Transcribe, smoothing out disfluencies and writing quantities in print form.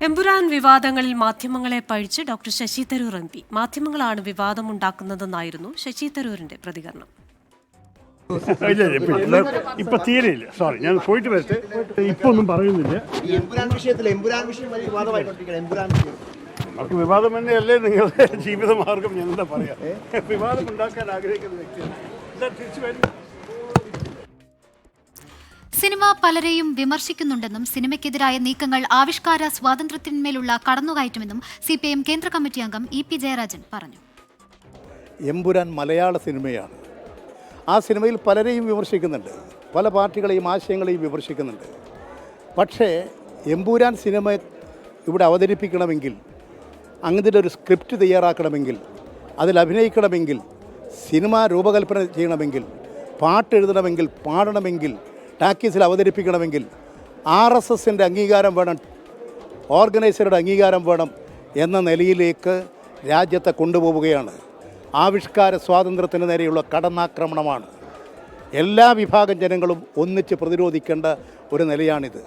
എമ്പുരാൻ വിവാദങ്ങളിൽ മാധ്യമങ്ങളെ പഴിച്ച് doctor Shashi Tharoor M P. മാധ്യമങ്ങളാണ് വിവാദമുണ്ടാക്കുന്നതെന്നായിരുന്നു ശശി തരൂരിന്റെ പ്രതികരണം. ഇപ്പൊ തീരെയില്ല, സോറി, ഞാൻ പോയിട്ട് വരട്ടെ, ഇപ്പൊ ഒന്നും പറയുന്നില്ല. നമുക്ക് വിവാദം തന്നെയല്ലേ നിങ്ങളുടെ ജീവിതമാർഗം, ഞാൻ എന്താ പറയാ. വിവാദം ഉണ്ടാക്കാൻ ആഗ്രഹിക്കുന്ന വ്യക്തിയാണ്. തിരിച്ചു വരും. സിനിമ പലരെയും വിമർശിക്കുന്നുണ്ടെന്നും സിനിമയ്ക്കെതിരായ നീക്കങ്ങൾ ആവിഷ്കാര സ്വാതന്ത്ര്യത്തിന്മേലുള്ള കടന്നുകയറ്റമെന്നും CPIM കേന്ദ്ര കമ്മിറ്റി അംഗം EP ജയരാജൻ പറഞ്ഞു. എമ്പുരാൻ മലയാള സിനിമയാണ്. ആ സിനിമയിൽ പലരെയും വിമർശിക്കുന്നുണ്ട്, പല പാർട്ടികളെയും ആശയങ്ങളെയും വിമർശിക്കുന്നുണ്ട്. പക്ഷേ എമ്പുരാൻ സിനിമ ഇവിടെ അവതരിപ്പിക്കണമെങ്കിൽ, അങ്ങനത്തെ ഒരു സ്ക്രിപ്റ്റ് തയ്യാറാക്കണമെങ്കിൽ, അതിൽ അഭിനയിക്കണമെങ്കിൽ, സിനിമ രൂപകൽപ്പന ചെയ്യണമെങ്കിൽ, പാട്ട് എഴുതണമെങ്കിൽ, പാടണമെങ്കിൽ, ടാക്കീസിൽ അവതരിപ്പിക്കണമെങ്കിൽ RSSൻ്റെ അംഗീകാരം വേണം, ഓർഗനൈസറുടെ അംഗീകാരം വേണം എന്ന നിലയിലേക്ക് രാജ്യത്തെ കൊണ്ടുപോവുകയാണ്. ആവിഷ്കാര സ്വാതന്ത്ര്യത്തിന് നേരെയുള്ള കടന്നാക്രമണമാണ്. എല്ലാ വിഭാഗം ജനങ്ങളും ഒന്നിച്ച് പ്രതിരോധിക്കേണ്ട ഒരു നിലയാണിത്.